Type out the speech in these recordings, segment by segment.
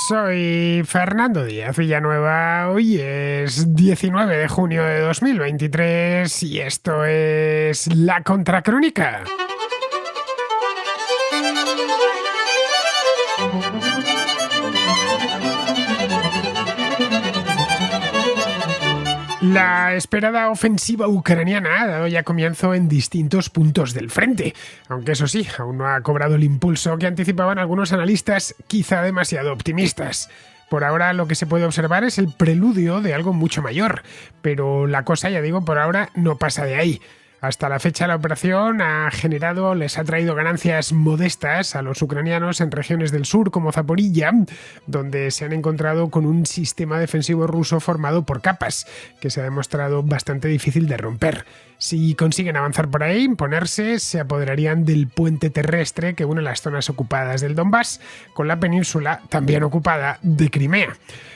Soy Fernando Díaz Villanueva, hoy es 19 de junio de 2023 y esto es La Contracrónica. La esperada ofensiva ucraniana ha dado ya comienzo en distintos puntos del frente, aunque eso sí, aún no ha cobrado el impulso que anticipaban algunos analistas quizá demasiado optimistas. Por ahora lo que se puede observar es el preludio de algo mucho mayor, pero la cosa, ya digo, por ahora no pasa de ahí. Hasta la fecha la operación les ha traído ganancias modestas a los ucranianos en regiones del sur como Zaporilla, donde se han encontrado con un sistema defensivo ruso formado por capas, que se ha demostrado bastante difícil de romper. Si consiguen avanzar por ahí, imponerse, se apoderarían del puente terrestre que une las zonas ocupadas del Donbass con la península también ocupada de Crimea.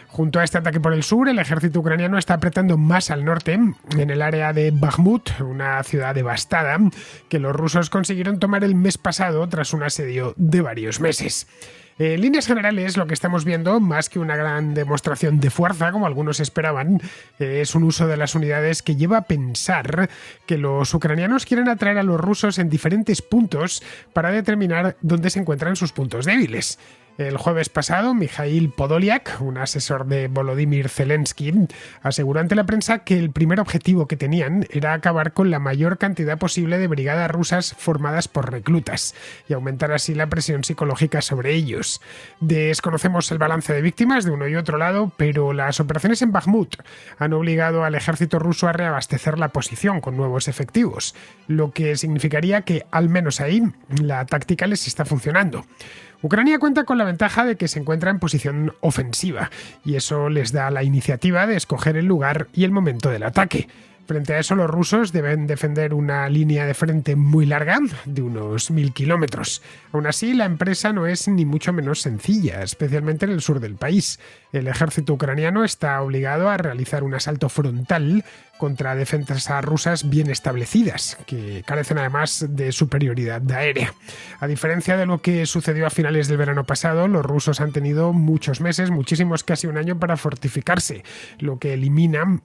Junto a este ataque por el sur, el ejército ucraniano está apretando más al norte, en el área de Bakhmut, una ciudad devastada, que los rusos consiguieron tomar el mes pasado tras un asedio de varios meses. En líneas generales, lo que estamos viendo, más que una gran demostración de fuerza, como algunos esperaban, es un uso de las unidades que lleva a pensar que los ucranianos quieren atraer a los rusos en diferentes puntos para determinar dónde se encuentran sus puntos débiles. El jueves pasado, Mikhail Podolyak, un asesor de Volodymyr Zelensky, aseguró ante la prensa que el primer objetivo que tenían era acabar con la mayor cantidad posible de brigadas rusas formadas por reclutas y aumentar así la presión psicológica sobre ellos. Desconocemos el balance de víctimas de uno y otro lado, pero las operaciones en Bakhmut han obligado al ejército ruso a reabastecer la posición con nuevos efectivos, lo que significaría que, al menos ahí, la táctica les está funcionando. Ucrania cuenta con la ventaja de que se encuentra en posición ofensiva y eso les da la iniciativa de escoger el lugar y el momento del ataque. Frente a eso, los rusos deben defender una línea de frente muy larga, de unos 1000 kilómetros. Aún así, la empresa no es ni mucho menos sencilla, especialmente en el sur del país. El ejército ucraniano está obligado a realizar un asalto frontal contra defensas rusas bien establecidas, que carecen además de superioridad aérea. A diferencia de lo que sucedió a finales del verano pasado, los rusos han tenido muchos meses, muchísimos, casi un año para fortificarse, lo que elimina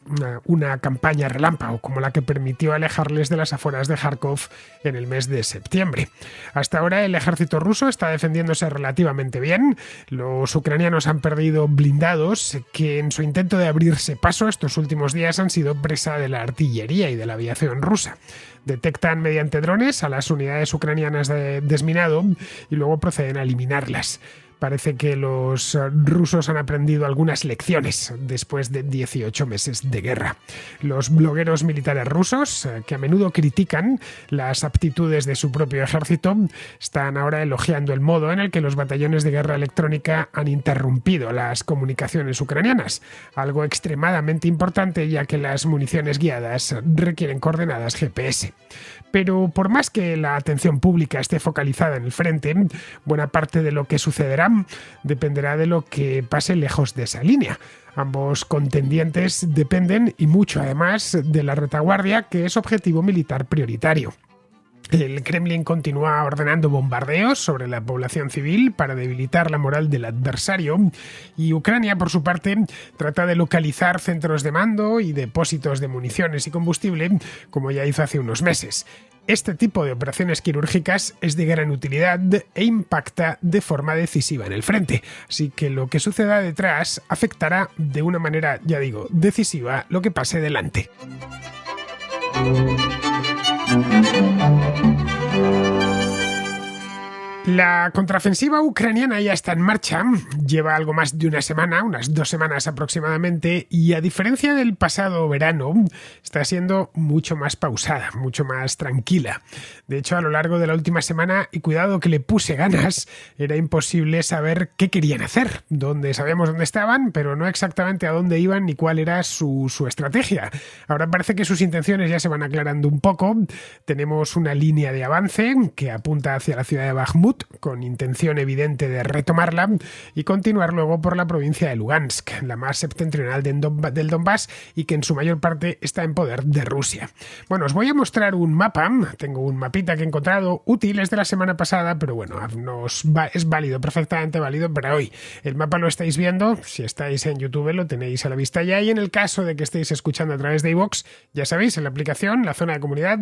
una campaña relámpago, como la que permitió alejarles de las afueras de Kharkov en el mes de septiembre. Hasta ahora el ejército ruso está defendiéndose relativamente bien. Los ucranianos han perdido blindados que en su intento de abrirse paso estos últimos días han sido presa de la artillería y de la aviación rusa. Detectan mediante drones a las unidades ucranianas de desminado y luego proceden a eliminarlas. Parece que los rusos han aprendido algunas lecciones después de 18 meses de guerra. Los blogueros militares rusos, que a menudo critican las aptitudes de su propio ejército, están ahora elogiando el modo en el que los batallones de guerra electrónica han interrumpido las comunicaciones ucranianas, algo extremadamente importante ya que las municiones guiadas requieren coordenadas GPS. Pero por más que la atención pública esté focalizada en el frente, buena parte de lo que sucederá dependerá de lo que pase lejos de esa línea. Ambos contendientes dependen, y mucho además, de la retaguardia, que es objetivo militar prioritario. El Kremlin continúa ordenando bombardeos sobre la población civil para debilitar la moral del adversario y Ucrania, por su parte, trata de localizar centros de mando y depósitos de municiones y combustible, como ya hizo hace unos meses. Este tipo de operaciones quirúrgicas es de gran utilidad e impacta de forma decisiva en el frente, así que lo que suceda detrás afectará de una manera, ya digo, decisiva lo que pase delante. La contraofensiva ucraniana ya está en marcha, lleva algo más de una semana, unas 2 semanas aproximadamente, y a diferencia del pasado verano, está siendo mucho más pausada, mucho más tranquila. De hecho, a lo largo de la última semana, y cuidado que le puse ganas, era imposible saber qué querían hacer. Sabíamos dónde estaban, pero no exactamente a dónde iban ni cuál era su estrategia. Ahora parece que sus intenciones ya se van aclarando un poco. Tenemos una línea de avance que apunta hacia la ciudad de Bakhmut, Bakhmut, con intención evidente de retomarla y continuar luego por la provincia de Lugansk, la más septentrional del Donbass y que en su mayor parte está en poder de Rusia. Bueno, os voy a mostrar un mapa, tengo un mapita que he encontrado útil, es de la semana pasada, pero bueno, es válido, perfectamente válido para hoy. El mapa lo estáis viendo, si estáis en YouTube lo tenéis a la vista ya, y en el caso de que estéis escuchando a través de iVoox, ya sabéis, en la aplicación, la zona de comunidad,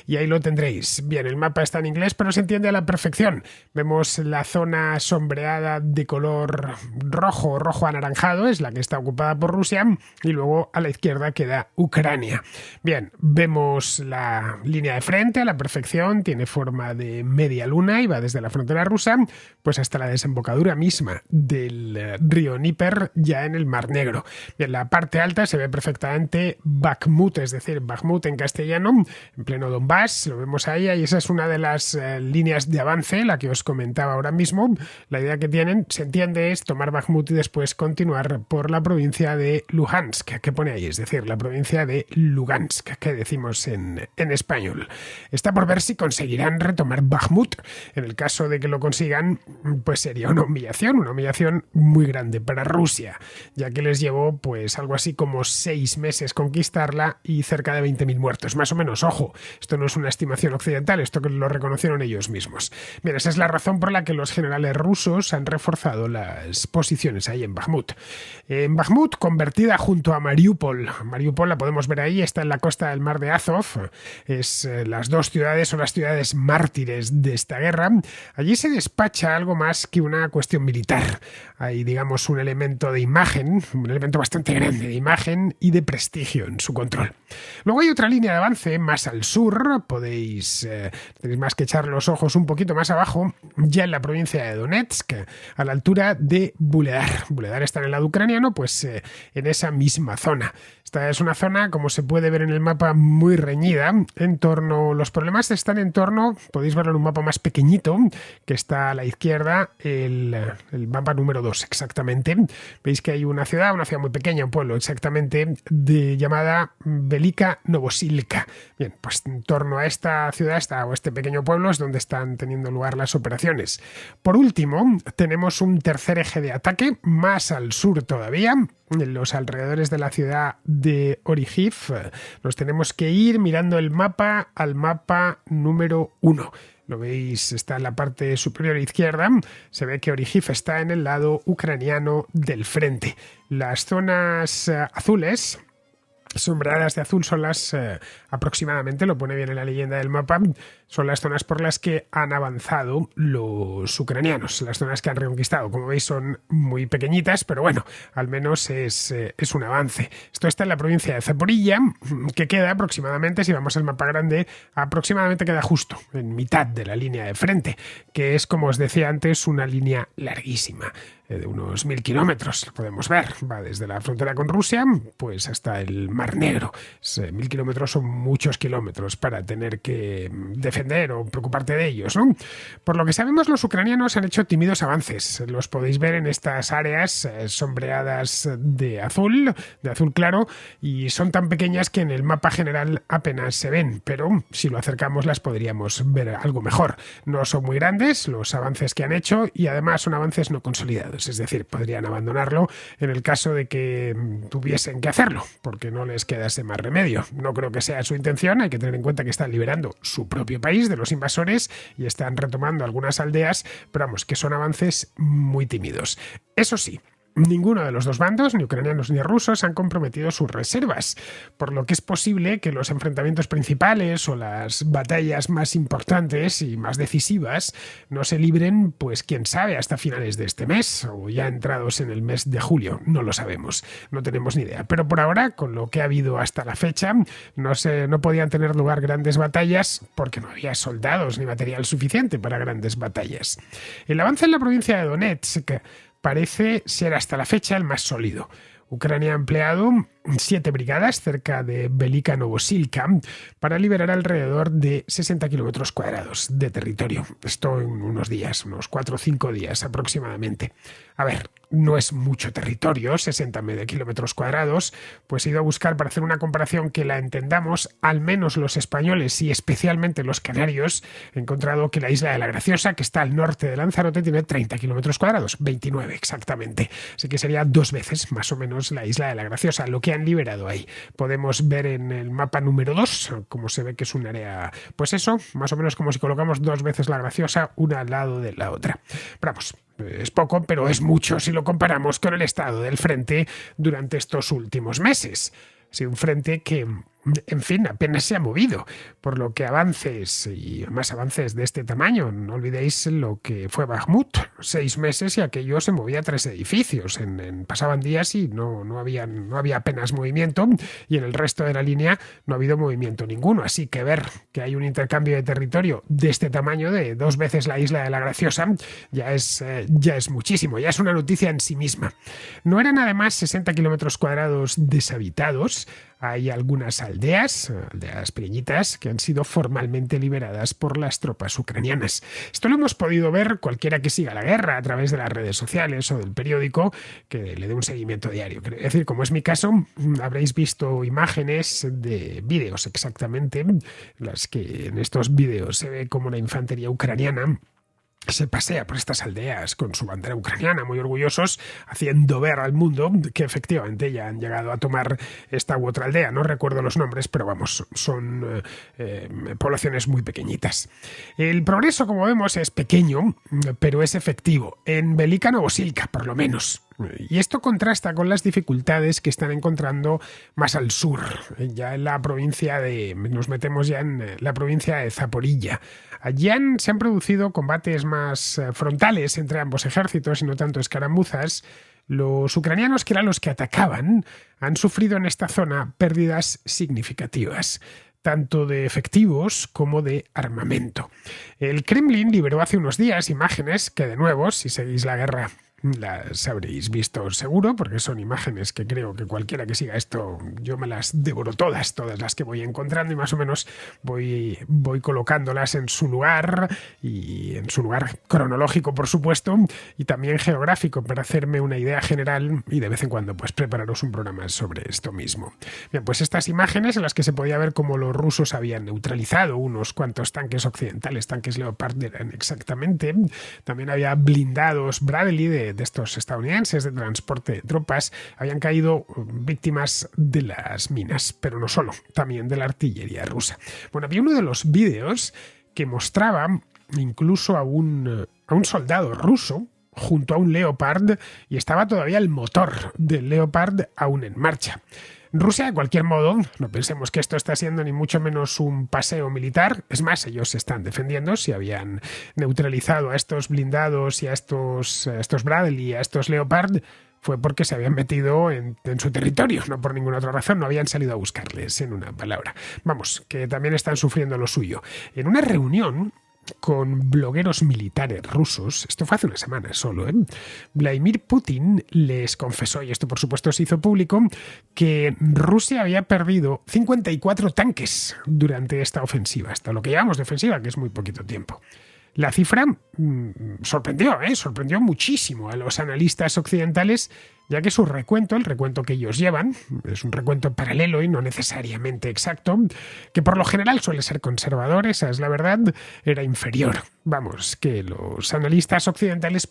y ahí lo tendréis. Bien, el mapa está en inglés, pero se entiende a la perfección. Vemos la zona sombreada de color rojo anaranjado, es la que está ocupada por Rusia, y luego a la izquierda queda Ucrania. Bien, vemos la línea de frente a la perfección, tiene forma de media luna y va desde la frontera rusa pues hasta la desembocadura misma del río Dnieper, ya en el Mar Negro. Bien, la parte alta se ve perfectamente Bakhmut, es decir, Bakhmut en castellano, en pleno Donbass, lo vemos ahí, y esa es una de las líneas de avance, la que os comentaba ahora mismo. La idea que tienen, se entiende, es tomar Bakhmut y después continuar por la provincia de Luhansk, que pone ahí, es decir, la provincia de Lugansk, que decimos en español. Está por ver si conseguirán retomar Bakhmut. En el caso de que lo consigan, pues sería una humillación muy grande para Rusia, ya que les llevó pues algo así como 6 meses conquistarla y cerca de 20.000 muertos, más o menos. Ojo, esto no es una estimación occidental, esto que lo reconocieron ellos mismos. Bien, esa es la razón por la que los generales rusos han reforzado las posiciones ahí en Bakhmut. En Bakhmut, convertida junto a Mariupol la podemos ver ahí, está en la costa del mar de Azov, las dos ciudades son las ciudades mártires de esta guerra. Allí se despacha algo más que una cuestión militar. Hay, digamos, un elemento de imagen, un elemento bastante grande de imagen y de prestigio en su control. Luego hay otra línea de avance más al sur, tenéis más que echar los ojos un poquito más abajo, ya en la provincia de Donetsk, a la altura de Vuhledar. Vuhledar está en el lado ucraniano, pues en esa misma zona. Esta es una zona, como se puede ver en el mapa, muy reñida. Los problemas están en torno, podéis verlo en un mapa más pequeñito, que está a la izquierda, el mapa número 2 exactamente. Veis que hay una ciudad muy pequeña, un pueblo exactamente, llamada Velika Novosilka. Bien, pues en torno a esta ciudad o este pequeño pueblo es donde están teniendo lugar las operaciones. Por último, tenemos un tercer eje de ataque, más al sur todavía, en los alrededores de la ciudad de Orihiv. Nos tenemos que ir mirando el mapa al mapa número 1. Lo veis, está en la parte superior izquierda. Se ve que Orihiv está en el lado ucraniano del frente. Las zonas azules, sombreadas de azul, son las aproximadamente, lo pone bien en la leyenda del mapa, son las zonas por las que han avanzado los ucranianos, las zonas que han reconquistado. Como veis, son muy pequeñitas, pero bueno, al menos es un avance. Esto está en la provincia de Zaporilla, que queda aproximadamente, si vamos al mapa grande, aproximadamente queda justo en mitad de la línea de frente, que es, como os decía antes, una línea larguísima, de unos 1.000 kilómetros, podemos ver. Va desde la frontera con Rusia pues hasta el Mar Negro. 1.000 kilómetros son muchos kilómetros para tener que defender o preocuparte de ellos, ¿no? Por lo que sabemos, los ucranianos han hecho tímidos avances. Los podéis ver en estas áreas sombreadas de azul claro, y son tan pequeñas que en el mapa general apenas se ven, pero si lo acercamos las podríamos ver algo mejor. No son muy grandes los avances que han hecho y además son avances no consolidados. Es decir, podrían abandonarlo en el caso de que tuviesen que hacerlo, porque no les quedase más remedio. No creo que sea su intención, hay que tener en cuenta que están liberando su propio país de los invasores y están retomando algunas aldeas, pero vamos, que son avances muy tímidos. Eso sí, ninguno de los dos bandos, ni ucranianos ni rusos, han comprometido sus reservas, por lo que es posible que los enfrentamientos principales o las batallas más importantes y más decisivas no se libren, pues quién sabe, hasta finales de este mes o ya entrados en el mes de julio. No lo sabemos, no tenemos ni idea. Pero por ahora, con lo que ha habido hasta la fecha, no podían tener lugar grandes batallas porque no había soldados ni material suficiente para grandes batallas. El avance en la provincia de Donetsk parece ser hasta la fecha el más sólido. Ucrania ha empleado 7 brigadas cerca de Velika Novosilka para liberar alrededor de 60 kilómetros cuadrados de territorio. Esto en unos días, unos 4 o 5 días aproximadamente. A ver, no es mucho territorio, 60 kilómetros cuadrados, pues he ido a buscar para hacer una comparación que la entendamos, al menos los españoles y especialmente los canarios. He encontrado que la isla de la Graciosa, que está al norte de Lanzarote, tiene 30 kilómetros cuadrados, 29 exactamente. Así que sería 2 veces más o menos la isla de la Graciosa, lo que han liberado ahí. Podemos ver en el mapa número 2, como se ve que es un área, pues eso, más o menos como si colocamos 2 veces la Graciosa, una al lado de la otra. Pero vamos, es poco, pero es mucho si lo comparamos con el estado del frente durante estos últimos meses. Sí, un frente que, en fin, apenas se ha movido, por lo que avances y más avances de este tamaño. No olvidéis lo que fue Bakhmut, 6 meses y aquello se movía 3 edificios. Pasaban días y no había apenas movimiento, y en el resto de la línea no ha habido movimiento ninguno. Así que ver que hay un intercambio de territorio de este tamaño, de 2 veces la isla de la Graciosa, ya es muchísimo, ya es una noticia en sí misma. No eran además 60 kilómetros cuadrados deshabitados. Hay algunas aldeas pequeñitas, que han sido formalmente liberadas por las tropas ucranianas. Esto lo hemos podido ver cualquiera que siga la guerra a través de las redes sociales o del periódico, que le dé un seguimiento diario. Es decir, como es mi caso, habréis visto imágenes de vídeos exactamente, las que en estos vídeos se ve como la infantería ucraniana se pasea por estas aldeas con su bandera ucraniana, muy orgullosos, haciendo ver al mundo que efectivamente ya han llegado a tomar esta u otra aldea. No recuerdo los nombres, pero vamos, son poblaciones muy pequeñitas. El progreso, como vemos, es pequeño, pero es efectivo. En Velika Novosilka, por lo menos. Y esto contrasta con las dificultades que están encontrando más al sur, ya en la provincia nos metemos ya en la provincia de Zaporilla. Allí se han producido combates más frontales entre ambos ejércitos y no tanto escaramuzas. Los ucranianos, que eran los que atacaban, han sufrido en esta zona pérdidas significativas, tanto de efectivos como de armamento. El Kremlin liberó hace unos días imágenes que, de nuevo, si seguís la guerra, las habréis visto seguro, porque son imágenes que creo que cualquiera que siga esto, yo me las devoro todas las que voy encontrando, y más o menos voy colocándolas en su lugar, y en su lugar cronológico, por supuesto, y también geográfico, para hacerme una idea general y de vez en cuando pues prepararos un programa sobre esto mismo. Bien, pues estas imágenes en las que se podía ver cómo los rusos habían neutralizado unos cuantos tanques occidentales, tanques Leopard eran exactamente, también había blindados Bradley de estos estadounidenses de transporte de tropas, habían caído víctimas de las minas, pero no solo, también de la artillería rusa. Bueno, había uno de los vídeos que mostraba incluso a un soldado ruso junto a un Leopard, y estaba todavía el motor del Leopard aún en marcha. Rusia, de cualquier modo, no pensemos que esto está siendo ni mucho menos un paseo militar. Es más, ellos se están defendiendo. Si habían neutralizado a estos blindados y a estos Bradley y a estos Leopard, fue porque se habían metido en su territorio, no por ninguna otra razón. No habían salido a buscarles, en una palabra. Vamos, que también están sufriendo lo suyo. En una reunión con blogueros militares rusos, esto fue hace una semana solo, Vladimir Putin les confesó, y esto por supuesto se hizo público, que Rusia había perdido 54 tanques durante esta ofensiva, hasta lo que llevamos de ofensiva, que es muy poquito tiempo. La cifra sorprendió muchísimo a los analistas occidentales, ya que su recuento, el recuento que ellos llevan, es un recuento paralelo y no necesariamente exacto, que por lo general suele ser conservador, esa es la verdad, era inferior. Vamos, que los analistas occidentales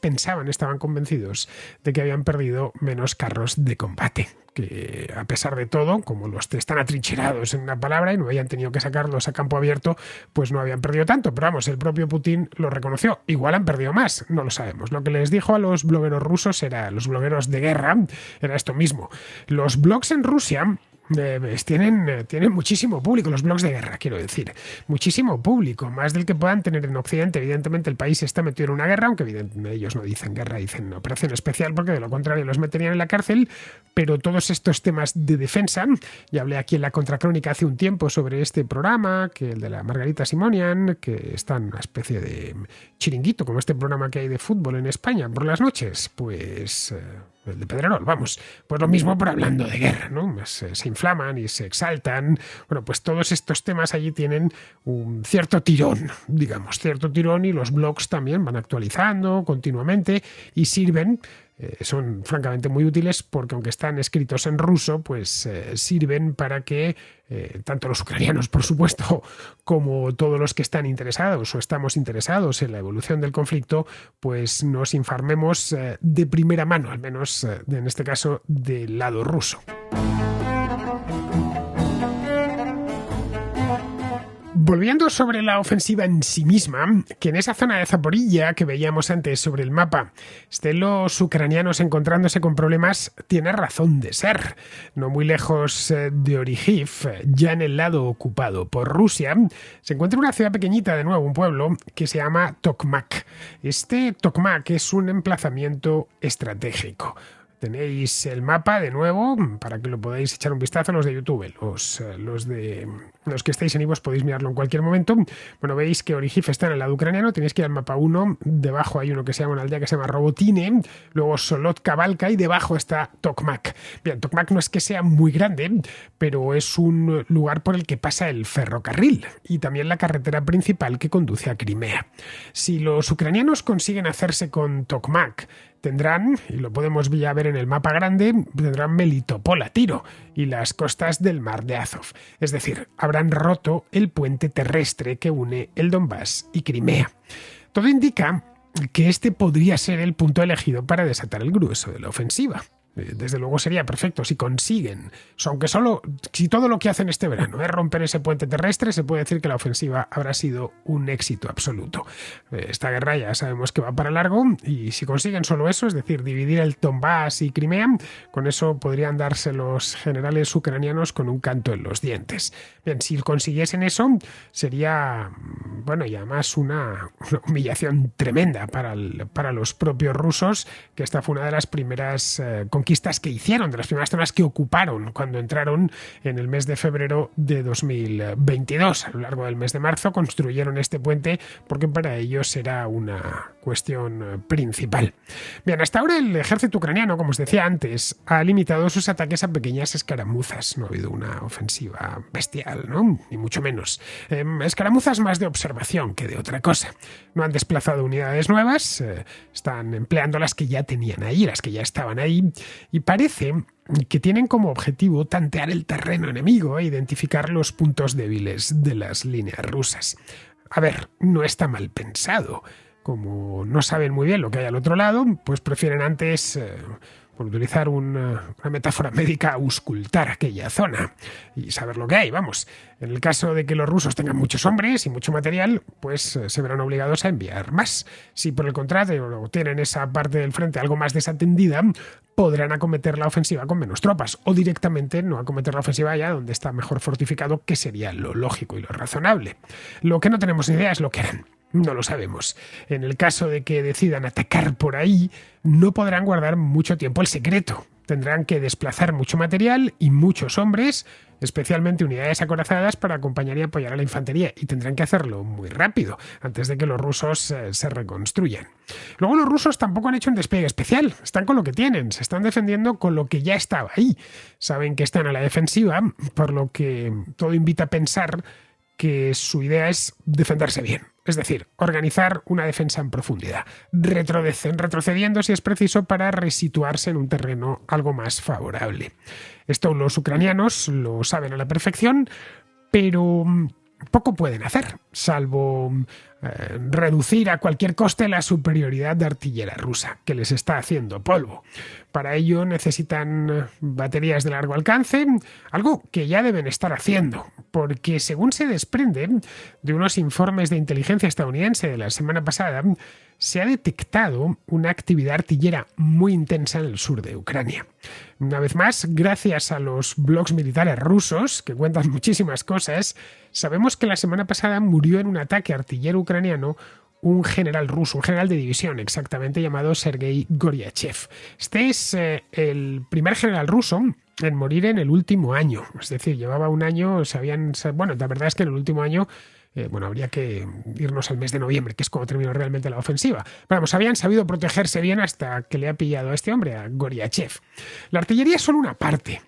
estaban convencidos de que habían perdido menos carros de combate, que a pesar de todo, como los están atrincherados en una palabra y no habían tenido que sacarlos a campo abierto, pues no habían perdido tanto. Pero vamos, el propio Putin lo reconoció. Igual han perdido más, no lo sabemos. Lo que les dijo a los blogueros rusos, los blogueros de guerra, era esto mismo. Los blogs en Rusia tienen muchísimo público, los blogs de guerra, quiero decir, muchísimo público, más del que puedan tener en Occidente. Evidentemente el país está metido en una guerra, aunque evidentemente ellos no dicen guerra, dicen operación especial, porque de lo contrario los meterían en la cárcel. Pero todos estos temas de defensa, ya hablé aquí en la Contracrónica hace un tiempo sobre este programa, que el de la Margarita Simonian, que está en una especie de chiringuito, como este programa que hay de fútbol en España por las noches, pues el de Pedrerol, vamos. Pues lo mismo por hablando de guerra, ¿no? Se inflaman y se exaltan. Bueno, pues todos estos temas allí tienen un cierto tirón, digamos, cierto tirón, y los blogs también van actualizando continuamente y sirven. Son francamente muy útiles porque aunque están escritos en ruso, pues sirven para que tanto los ucranianos, por supuesto, como todos los que están interesados o estamos interesados en la evolución del conflicto, pues nos informemos de primera mano, al menos en este caso del lado ruso. Volviendo sobre la ofensiva en sí misma, que en esa zona de Zaporilla que veíamos antes sobre el mapa estén los ucranianos encontrándose con problemas, tiene razón de ser. No muy lejos de Orihiv, ya en el lado ocupado por Rusia, se encuentra una ciudad pequeñita, de nuevo un pueblo, que se llama Tokmak. Este Tokmak es un emplazamiento estratégico. Tenéis el mapa de nuevo para que lo podáis echar un vistazo. Los de YouTube, los que estáis en iVoox podéis mirarlo en cualquier momento. Bueno, veis que Orihiv está en el lado ucraniano, tenéis que ir al mapa 1, debajo hay uno que se llama una aldea que se llama Robotine, luego Solotka Balka y debajo está Tokmak. Bien, Tokmak no es que sea muy grande, pero es un lugar por el que pasa el ferrocarril y también la carretera principal que conduce a Crimea. Si los ucranianos consiguen hacerse con Tokmak, tendrán, y lo podemos ya ver en el mapa grande, tendrán Melitopol a tiro y las costas del mar de Azov. Es decir, habrán roto el puente terrestre que une el Donbass y Crimea. Todo indica que este podría ser el punto elegido para desatar el grueso de la ofensiva. Desde luego sería perfecto si consiguen, aunque si todo lo que hacen este verano es romper ese puente terrestre, se puede decir que la ofensiva habrá sido un éxito absoluto. Esta guerra ya sabemos que va para largo y si consiguen solo eso, es decir, dividir el Donbass y Crimea, con eso podrían darse los generales ucranianos con un canto en los dientes. Bien, si consiguiesen eso, sería, bueno, y además una humillación tremenda para los propios rusos, que esta fue una de las primeras conquistas que hicieron, de las primeras zonas que ocuparon cuando entraron en el mes de febrero de 2022. A lo largo del mes de marzo construyeron este puente porque para ellos era una cuestión principal. Bien, hasta ahora el ejército ucraniano, como os decía antes, ha limitado sus ataques a pequeñas escaramuzas. No ha habido una ofensiva bestial, ¿no? Ni mucho menos. Escaramuzas más de observación que de otra cosa. No han desplazado unidades nuevas, están empleando las que ya tenían ahí, las que ya estaban ahí, y parece que tienen como objetivo tantear el terreno enemigo e identificar los puntos débiles de las líneas rusas. A ver, no está mal pensado. Como no saben muy bien lo que hay al otro lado, pues prefieren antes, por utilizar una metáfora médica, auscultar aquella zona y saber lo que hay, vamos. En el caso de que los rusos tengan muchos hombres y mucho material, pues se verán obligados a enviar más. Si por el contrario tienen esa parte del frente algo más desatendida, podrán acometer la ofensiva con menos tropas o directamente no acometer la ofensiva allá donde está mejor fortificado, que sería lo lógico y lo razonable. Lo que no tenemos ni idea es lo que harán. No lo sabemos. En el caso de que decidan atacar por ahí, no podrán guardar mucho tiempo el secreto. Tendrán que desplazar mucho material y muchos hombres, especialmente unidades acorazadas, para acompañar y apoyar a la infantería. Y tendrán que hacerlo muy rápido, antes de que los rusos se reconstruyan. Luego los rusos tampoco han hecho un despliegue especial. Están con lo que tienen, se están defendiendo con lo que ya estaba ahí. Saben que están a la defensiva, por lo que todo invita a pensar que su idea es defenderse bien. Es decir, organizar una defensa en profundidad, retrocediendo si es preciso para resituarse en un terreno algo más favorable. Esto los ucranianos lo saben a la perfección, pero poco pueden hacer, salvo reducir a cualquier coste la superioridad de artillería rusa, que les está haciendo polvo. Para ello necesitan baterías de largo alcance, algo que ya deben estar haciendo, porque según se desprende de unos informes de inteligencia estadounidense de la semana pasada, se ha detectado una actividad artillera muy intensa en el sur de Ucrania. Una vez más, gracias a los blogs militares rusos, que cuentan muchísimas cosas, sabemos que la semana pasada murió en un ataque artillero ucraniano un general ruso, un general de división exactamente, llamado Sergei Goryachev. Este es el primer general ruso en morir en el último año. Es decir, llevaba un año, la verdad es que en el último año Habría que irnos al mes de noviembre, que es cuando terminó realmente la ofensiva. Pero vamos, habían sabido protegerse bien hasta que le ha pillado a este hombre, a Goryachev. La artillería es solo una parte.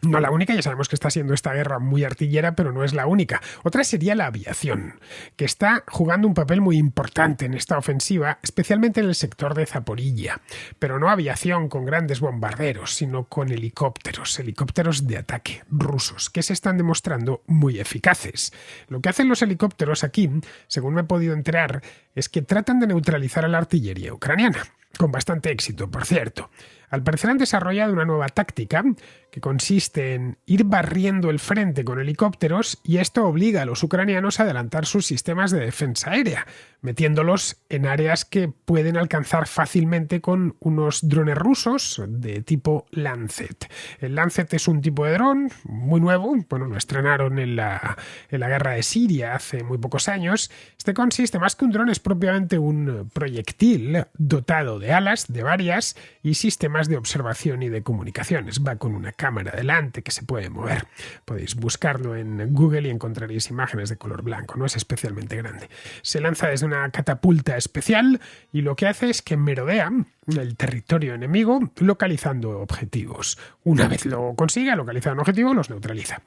No la única, ya sabemos que está siendo esta guerra muy artillera, pero no es la única. Otra sería la aviación, que está jugando un papel muy importante en esta ofensiva, especialmente en el sector de Zaporilla. Pero no aviación con grandes bombarderos, sino con helicópteros de ataque rusos, que se están demostrando muy eficaces. Lo que hacen los helicópteros aquí, según me he podido enterar, es que tratan de neutralizar a la artillería ucraniana. Con bastante éxito, por cierto. Al parecer han desarrollado una nueva táctica que consiste en ir barriendo el frente con helicópteros y esto obliga a los ucranianos a adelantar sus sistemas de defensa aérea, metiéndolos en áreas que pueden alcanzar fácilmente con unos drones rusos de tipo Lancet. El Lancet es un tipo de dron muy nuevo, lo estrenaron en la guerra de Siria hace muy pocos años. Este consiste, más que un dron, es propiamente un proyectil dotado de alas, de varias, y sistemas de observación y de comunicaciones. Va con una cámara delante que se puede mover. Podéis buscarlo en Google y encontraréis imágenes de color blanco, no es especialmente grande. Se lanza desde una catapulta especial y lo que hace es que merodea el territorio enemigo localizando objetivos. Una vez lo consiga localizar un objetivo, los neutraliza.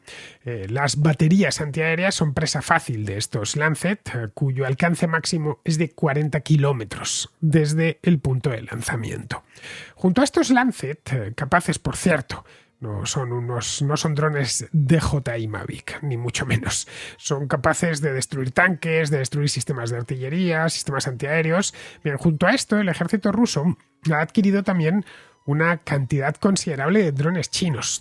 Las baterías antiaéreas son presa fácil de estos Lancet, cuyo alcance máximo es de 40 kilómetros desde el punto de lanzamiento. Junto a estos Lancet, capaces, por cierto, no son drones DJI Mavic, ni mucho menos. Son capaces de destruir tanques, de destruir sistemas de artillería, sistemas antiaéreos. Bien, junto a esto, el ejército ruso ha adquirido también una cantidad considerable de drones chinos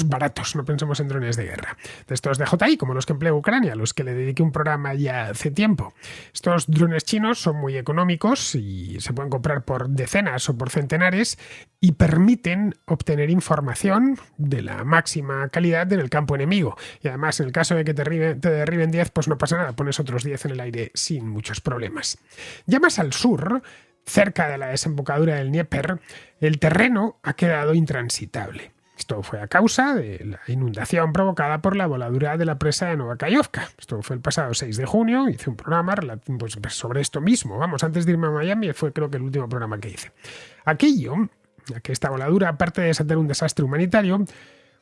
baratos, no pensemos en drones de guerra, de estos de DJI, como los que emplea Ucrania, los que le dediqué un programa ya hace tiempo. Estos drones chinos son muy económicos y se pueden comprar por decenas o por centenares y permiten obtener información de la máxima calidad en el campo enemigo. Y además, en el caso de que te derriben 10, pues no pasa nada, pones otros 10 en el aire sin muchos problemas. Ya más al sur, cerca de la desembocadura del Dnieper, el terreno ha quedado intransitable. Esto fue a causa de la inundación provocada por la voladura de la presa de Novakayovka. Esto fue el pasado 6 de junio, hice un programa sobre esto mismo. Antes de irme a Miami, fue creo que el último programa que hice. Esta voladura, aparte de ser un desastre humanitario,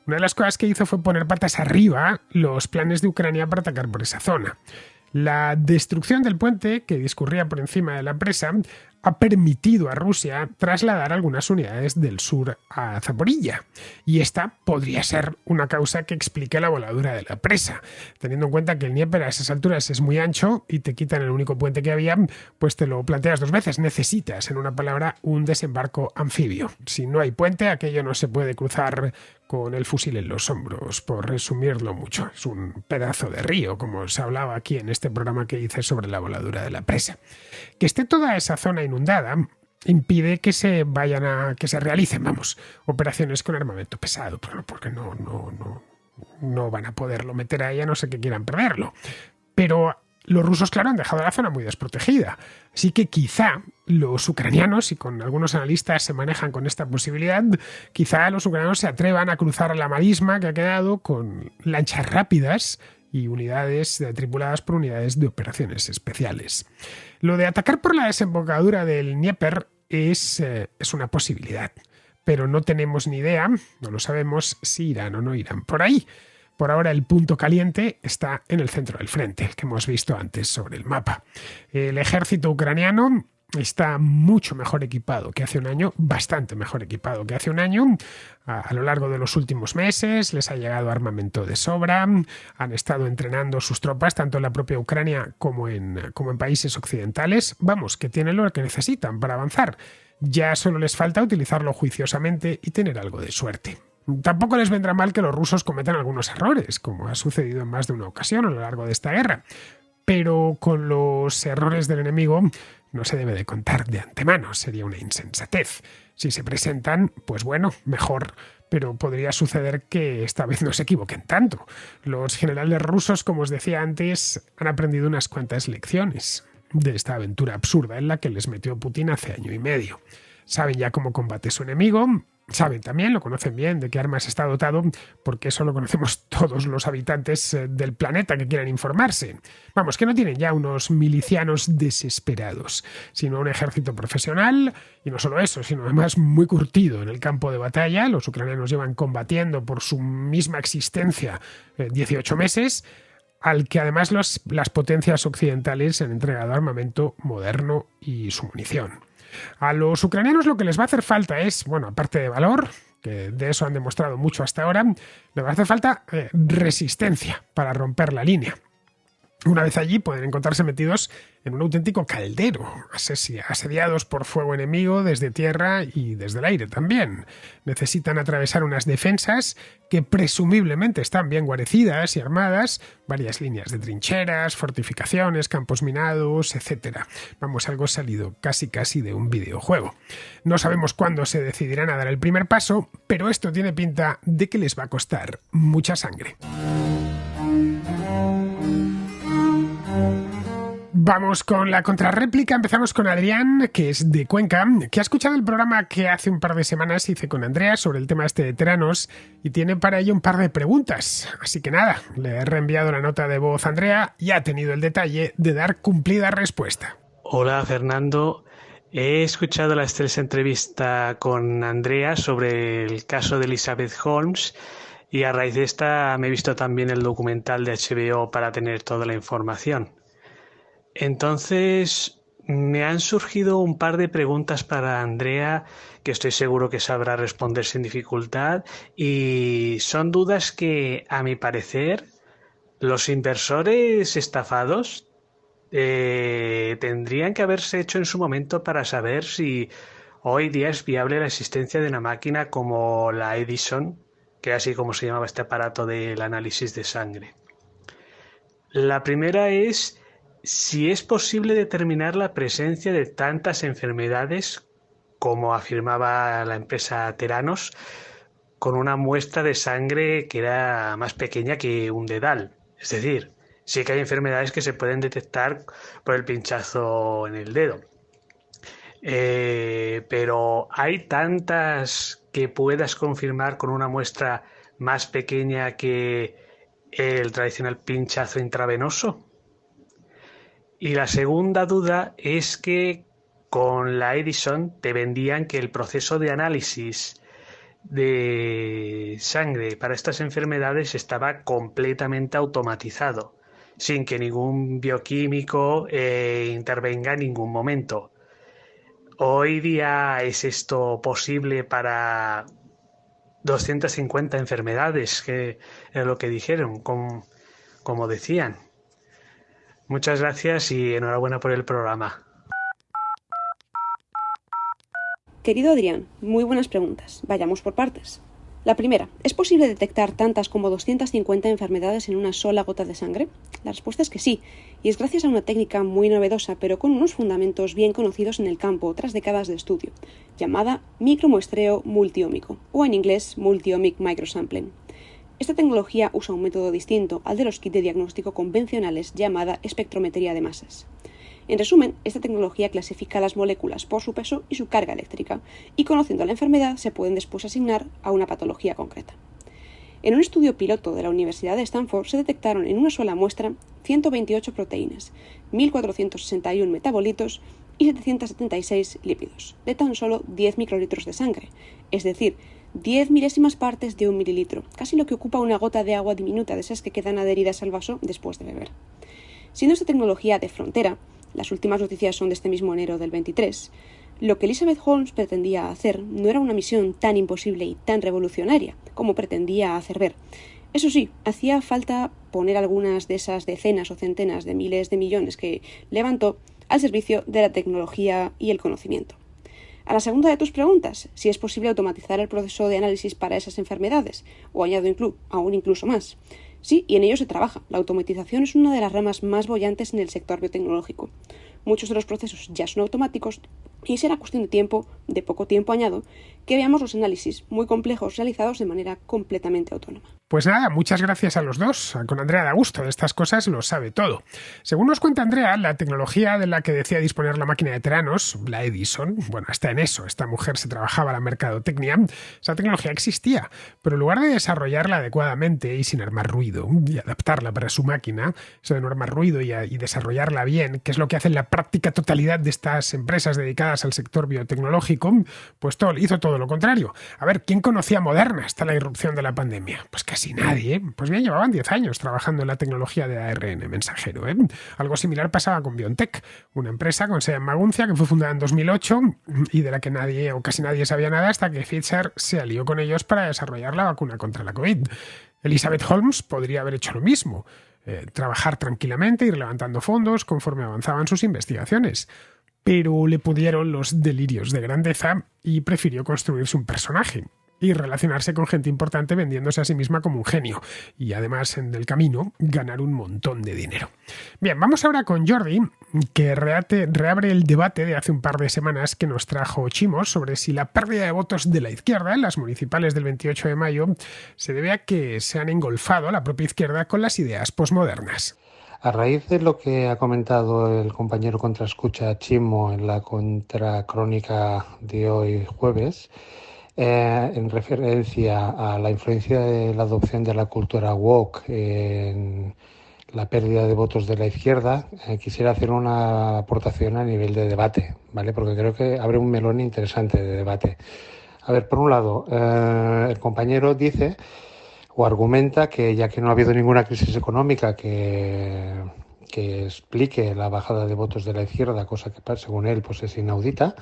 una de las cosas que hizo fue poner patas arriba los planes de Ucrania para atacar por esa zona. La destrucción del puente que discurría por encima de la presa ha permitido a Rusia trasladar algunas unidades del sur a Zaporilla. Y esta podría ser una causa que explique la voladura de la presa. Teniendo en cuenta que el Dnieper a esas alturas es muy ancho y te quitan el único puente que había, pues te lo planteas dos veces. Necesitas, en una palabra, un desembarco anfibio. Si no hay puente, aquello no se puede cruzar con el fusil en los hombros, por resumirlo mucho. Es un pedazo de río, como se hablaba aquí en este programa que hice sobre la voladura de la presa. Que esté toda esa zona inundada impide que se realicen, operaciones con armamento pesado, porque no van a poderlo meter ahí a no ser que quieran perderlo. Pero los rusos, claro, han dejado la zona muy desprotegida. Así que quizá los ucranianos, y con algunos analistas se manejan con esta posibilidad, quizá los ucranianos se atrevan a cruzar la marisma que ha quedado con lanchas rápidas y unidades tripuladas por unidades de operaciones especiales. Lo de atacar por la desembocadura del Dnieper es una posibilidad, pero no tenemos ni idea, no lo sabemos si irán o no irán por ahí. Por ahora el punto caliente está en el centro del frente, el que hemos visto antes sobre el mapa. El ejército ucraniano está mucho mejor equipado que hace un año, bastante mejor equipado que hace un año. A lo largo de los últimos meses les ha llegado armamento de sobra, han estado entrenando sus tropas tanto en la propia Ucrania como en países occidentales. Que tienen lo que necesitan para avanzar. Ya solo les falta utilizarlo juiciosamente y tener algo de suerte. Tampoco les vendrá mal que los rusos cometan algunos errores, como ha sucedido en más de una ocasión a lo largo de esta guerra. Pero con los errores del enemigo no se debe de contar de antemano, sería una insensatez. Si se presentan, pues bueno, mejor, pero podría suceder que esta vez no se equivoquen tanto. Los generales rusos, como os decía antes, han aprendido unas cuantas lecciones de esta aventura absurda en la que les metió Putin hace año y medio. Saben ya cómo combate su enemigo, Saben también, lo conocen bien, de qué armas está dotado, porque eso lo conocemos todos los habitantes del planeta que quieran informarse. Vamos, que no tienen ya unos milicianos desesperados, sino un ejército profesional, y no solo eso, sino además muy curtido en el campo de batalla. Los ucranianos llevan combatiendo por su misma existencia 18 meses, al que además las potencias occidentales han entregado armamento moderno y su munición. A los ucranianos lo que les va a hacer falta es, bueno, aparte de valor, que de eso han demostrado mucho hasta ahora, les va a hacer falta resistencia para romper la línea. Una vez allí pueden encontrarse metidos en un auténtico caldero, asediados por fuego enemigo desde tierra y desde el aire también. Necesitan atravesar unas defensas que presumiblemente están bien guarecidas y armadas, varias líneas de trincheras, fortificaciones, campos minados, etc. Vamos, algo salido casi de un videojuego. No sabemos cuándo se decidirán a dar el primer paso, pero esto tiene pinta de que les va a costar mucha sangre. Vamos con la contrarréplica. Empezamos con Adrián, que es de Cuenca, que ha escuchado el programa que hace un par de semanas hice con Andrea sobre el tema de Teranos y tiene para ello un par de preguntas. Así que nada, le he reenviado la nota de voz a Andrea y ha tenido el detalle de dar cumplida respuesta. Hola Fernando, he escuchado la extensa entrevista con Andrea sobre el caso de Elizabeth Holmes y a raíz de esta me he visto también el documental de HBO para tener toda la información. Entonces, me han surgido un par de preguntas para Andrea que estoy seguro que sabrá responder sin dificultad y son dudas que, a mi parecer, los inversores estafados tendrían que haberse hecho en su momento para saber si hoy día es viable la existencia de una máquina como la Edison, que así como se llamaba este aparato del análisis de sangre. La primera es si es posible determinar la presencia de tantas enfermedades como afirmaba la empresa Theranos con una muestra de sangre que era más pequeña que un dedal. Es decir, sí que hay enfermedades que se pueden detectar por el pinchazo en el dedo. Pero ¿hay tantas que puedas confirmar con una muestra más pequeña que el tradicional pinchazo intravenoso? Y la segunda duda es que con la Edison te vendían que el proceso de análisis de sangre para estas enfermedades estaba completamente automatizado, sin que ningún bioquímico intervenga en ningún momento. ¿Hoy día es esto posible para 250 enfermedades, que es lo que dijeron, como decían? Muchas gracias y enhorabuena por el programa. Querido Adrián, muy buenas preguntas. Vayamos por partes. La primera, ¿es posible detectar tantas como 250 enfermedades en una sola gota de sangre? La respuesta es que sí, y es gracias a una técnica muy novedosa, pero con unos fundamentos bien conocidos en el campo tras décadas de estudio, llamada micromuestreo multiómico, o en inglés multiomic microsampling. Esta tecnología usa un método distinto al de los kits de diagnóstico convencionales llamada espectrometría de masas. En resumen, esta tecnología clasifica las moléculas por su peso y su carga eléctrica, y conociendo la enfermedad se pueden después asignar a una patología concreta. En un estudio piloto de la Universidad de Stanford se detectaron en una sola muestra 128 proteínas, 1.461 metabolitos y 776 lípidos, de tan solo 10 microlitros de sangre, es decir, 10 milésimas partes de un mililitro, casi lo que ocupa una gota de agua diminuta de esas que quedan adheridas al vaso después de beber. Siendo esta tecnología de frontera, las últimas noticias son de este mismo enero del 23, lo que Elizabeth Holmes pretendía hacer no era una misión tan imposible y tan revolucionaria como pretendía hacer ver. Eso sí, hacía falta poner algunas de esas decenas o centenas de miles de millones que levantó al servicio de la tecnología y el conocimiento. A la segunda de tus preguntas, si es posible automatizar el proceso de análisis para esas enfermedades, o añado aún incluso más. Sí, y en ello se trabaja. La automatización es una de las ramas más bollantes en el sector biotecnológico. Muchos de los procesos ya son automáticos y será cuestión de tiempo, de poco tiempo añado, que veamos los análisis muy complejos realizados de manera completamente autónoma. Pues nada, muchas gracias a los dos. Con Andrea da gusto, de estas cosas lo sabe todo. Según nos cuenta Andrea, la tecnología de la que decía disponer la máquina de Theranos, la Edison, bueno, hasta en eso, esta mujer se trabajaba la mercadotecnia, esa tecnología existía, pero en lugar de desarrollarla adecuadamente y sin armar ruido y adaptarla para su máquina, eso de no armar ruido y desarrollarla bien, que es lo que hacen la práctica totalidad de estas empresas dedicadas al sector biotecnológico, pues hizo todo lo contrario. A ver, ¿quién conocía Moderna hasta la irrupción de la pandemia? Pues casi nadie, ¿eh? Pues bien, llevaban 10 años trabajando en la tecnología de ARN mensajero, ¿eh? Algo similar pasaba con BioNTech, una empresa con sede en Maguncia que fue fundada en 2008 y de la que nadie o casi nadie sabía nada hasta que Pfizer se alió con ellos para desarrollar la vacuna contra la COVID. Elizabeth Holmes podría haber hecho lo mismo, trabajar tranquilamente, ir levantando fondos conforme avanzaban sus investigaciones. Pero le pudieron los delirios de grandeza y prefirió construirse un personaje y relacionarse con gente importante vendiéndose a sí misma como un genio y además en el camino ganar un montón de dinero. Bien, vamos ahora con Jordi, que reabre el debate de hace un par de semanas que nos trajo Chimos sobre si la pérdida de votos de la izquierda en las municipales del 28 de mayo se debe a que se han engolfado a la propia izquierda con las ideas posmodernas. A raíz de lo que ha comentado el compañero contraescucha Chimo en la contracrónica de hoy jueves, en referencia a la influencia de la adopción de la cultura woke en la pérdida de votos de la izquierda, quisiera hacer una aportación a nivel de debate, ¿vale? Porque creo que abre un melón interesante de debate. A ver, por un lado, el compañero dice o argumenta que ya que no ha habido ninguna crisis económica que explique la bajada de votos de la izquierda, cosa que según él pues es inaudita,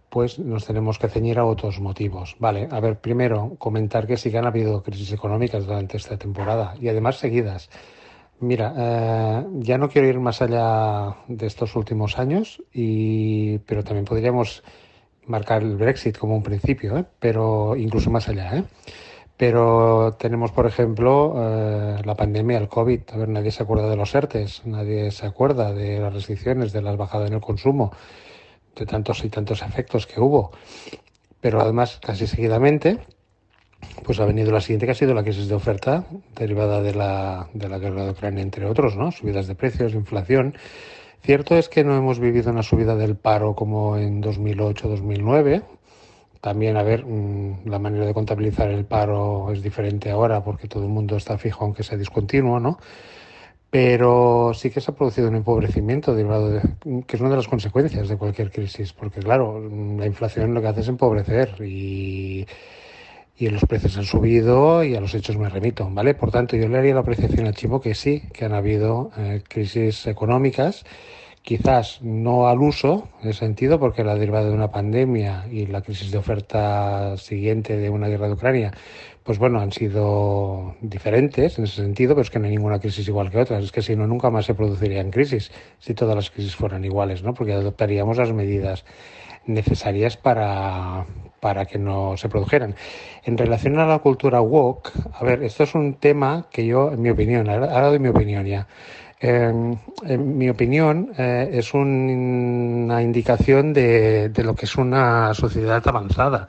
pues nos tenemos que ceñir a otros motivos. Vale, a ver, primero comentar que sí que han habido crisis económicas durante esta temporada y además seguidas. Mira, ya no quiero ir más allá de estos últimos años, pero también podríamos marcar el Brexit como un principio, pero incluso más allá, Pero tenemos, por ejemplo, la pandemia, el COVID. A ver, nadie se acuerda de los ERTEs, nadie se acuerda de las restricciones, de las bajadas en el consumo, de tantos y tantos efectos que hubo. Pero además, casi seguidamente, pues ha venido la siguiente, que ha sido la crisis de oferta derivada de la guerra de Ucrania, entre otros, ¿no? Subidas de precios, inflación. Cierto es que no hemos vivido una subida del paro como en 2008-2009. También, a ver, la manera de contabilizar el paro es diferente ahora porque todo el mundo está fijo aunque sea discontinuo, ¿no? Pero sí que se ha producido un empobrecimiento derivado que es una de las consecuencias de cualquier crisis, porque claro, la inflación lo que hace es empobrecer y los precios han subido y a los hechos me remito, ¿vale? Por tanto, yo le haría la apreciación a Chimo que sí, que han habido crisis económicas, quizás no al uso, en ese sentido, porque la derivada de una pandemia y la crisis de oferta siguiente de una guerra de Ucrania, pues bueno, han sido diferentes en ese sentido, pero es que no hay ninguna crisis igual que otras. Es que si no, nunca más se producirían crisis, si todas las crisis fueran iguales, ¿no? Porque adoptaríamos las medidas necesarias para que no se produjeran. En relación a la cultura woke, a ver, esto es un tema que yo, en mi opinión, ahora doy mi opinión ya. En mi opinión, es una indicación de lo que es una sociedad avanzada.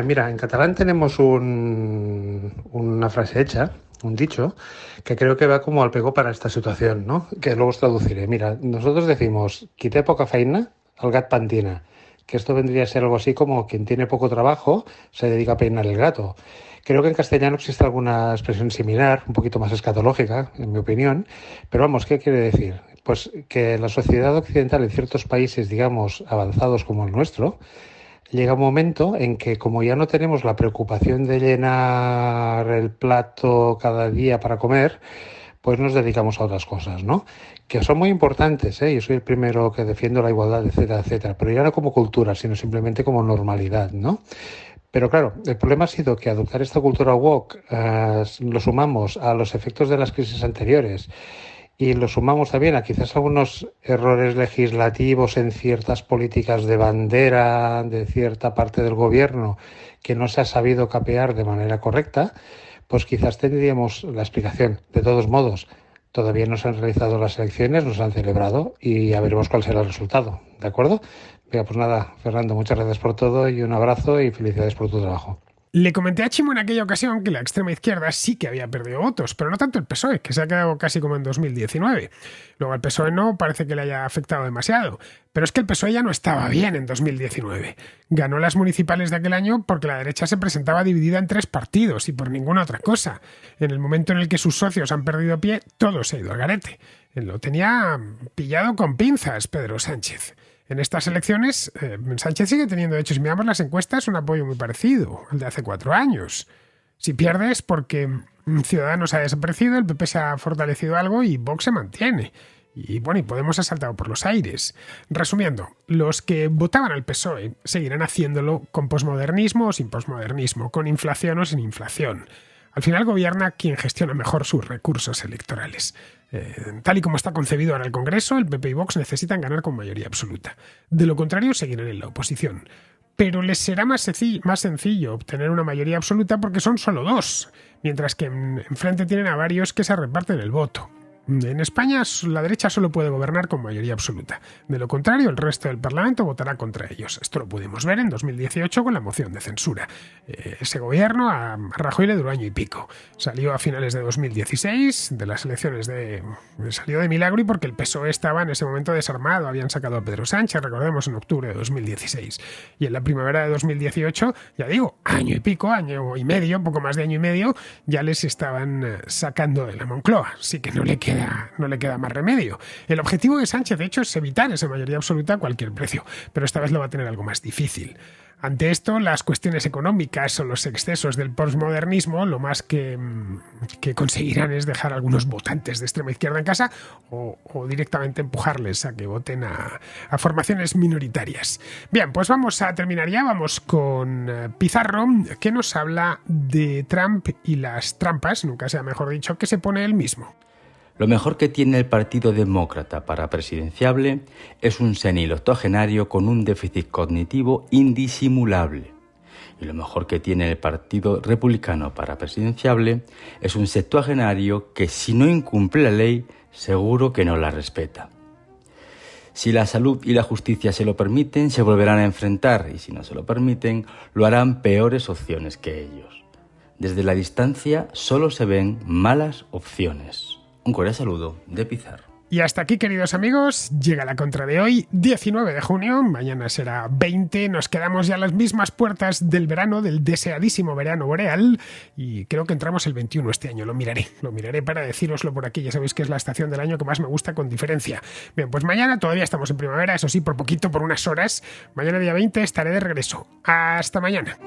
Mira, en catalán tenemos una frase hecha, un dicho, que creo que va como al pego para esta situación, ¿no? Que luego os traduciré. Mira, nosotros decimos, qui té poca feina, el gat pentina. Que esto vendría a ser algo así como quien tiene poco trabajo se dedica a peinar el gato. Creo que en castellano existe alguna expresión similar, un poquito más escatológica, en mi opinión, pero vamos, ¿qué quiere decir? Pues que la sociedad occidental en ciertos países, digamos, avanzados como el nuestro, llega un momento en que como ya no tenemos la preocupación de llenar el plato cada día para comer, pues nos dedicamos a otras cosas, ¿no? Que son muy importantes, Yo soy el primero que defiendo la igualdad, etcétera, etcétera, pero ya no como cultura, sino simplemente como normalidad, ¿no? Pero claro, el problema ha sido que adoptar esta cultura woke lo sumamos a los efectos de las crisis anteriores y lo sumamos también a quizás algunos errores legislativos en ciertas políticas de bandera de cierta parte del gobierno que no se ha sabido capear de manera correcta, pues quizás tendríamos la explicación. De todos modos, Todavía no se han realizado las elecciones, no se han celebrado y ya veremos cuál será el resultado, ¿de acuerdo? Venga, pues nada, Fernando, muchas gracias por todo y un abrazo y felicidades por tu trabajo. Le comenté a Chimo en aquella ocasión que la extrema izquierda sí que había perdido votos, pero no tanto el PSOE, que se ha quedado casi como en 2019. Luego al PSOE no parece que le haya afectado demasiado, pero es que el PSOE ya no estaba bien en 2019. Ganó las municipales de aquel año porque la derecha se presentaba dividida en 3 partidos y por ninguna otra cosa. En el momento en el que sus socios han perdido pie, todo se ha ido al garete. Lo tenía pillado con pinzas Pedro Sánchez. En estas elecciones, Sánchez sigue teniendo, de hecho, si miramos las encuestas, un apoyo muy parecido al de hace 4 años. Si pierde es porque Ciudadanos ha desaparecido, el PP se ha fortalecido algo y Vox se mantiene. Y bueno, y Podemos ha saltado por los aires. Resumiendo, los que votaban al PSOE seguirán haciéndolo con posmodernismo o sin posmodernismo, con inflación o sin inflación. Al final gobierna quien gestiona mejor sus recursos electorales. Tal y como está concebido ahora el Congreso, el PP y Vox necesitan ganar con mayoría absoluta. De lo contrario, seguirán en la oposición. Pero les será más sencillo obtener una mayoría absoluta porque son solo 2, mientras que enfrente tienen a varios que se reparten el voto. En España la derecha solo puede gobernar con mayoría absoluta. De lo contrario, el resto del Parlamento votará contra ellos. Esto lo pudimos ver en 2018 con la moción de censura. Ese gobierno a Rajoy le duró año y pico. Salió a finales de 2016 de las elecciones salió de milagro y porque el PSOE estaba en ese momento desarmado. Habían sacado a Pedro Sánchez, recordemos, en octubre de 2016. Y en la primavera de 2018, ya digo, año y pico, año y medio, poco más de año y medio, ya les estaban sacando de la Moncloa. Así que no le queda más remedio. El objetivo de Sánchez, de hecho, es evitar esa mayoría absoluta a cualquier precio, pero esta vez lo va a tener algo más difícil. Ante esto, las cuestiones económicas o los excesos del posmodernismo lo más que conseguirán es dejar a algunos votantes de extrema izquierda en casa o directamente empujarles a que voten a formaciones minoritarias. Bien, pues vamos a terminar ya. Vamos con Pizarro, que nos habla de Trump y las trampas, nunca sea mejor dicho, que se pone él mismo. Lo mejor que tiene el Partido Demócrata para presidenciable es un senil octogenario con un déficit cognitivo indisimulable. Y lo mejor que tiene el Partido Republicano para presidenciable es un septuagenario que, si no incumple la ley, seguro que no la respeta. Si la salud y la justicia se lo permiten, se volverán a enfrentar, y si no se lo permiten, lo harán peores opciones que ellos. Desde la distancia solo se ven malas opciones. Un cordial saludo de Pizarro. Y hasta aquí, queridos amigos, llega la contra de hoy, 19 de junio, mañana será 20, nos quedamos ya a las mismas puertas del verano, del deseadísimo verano boreal, y creo que entramos el 21 este año, lo miraré para decíroslo por aquí, ya sabéis que es la estación del año que más me gusta con diferencia. Bien, pues mañana todavía estamos en primavera, eso sí, por poquito, por unas horas, mañana día 20 estaré de regreso. Hasta mañana.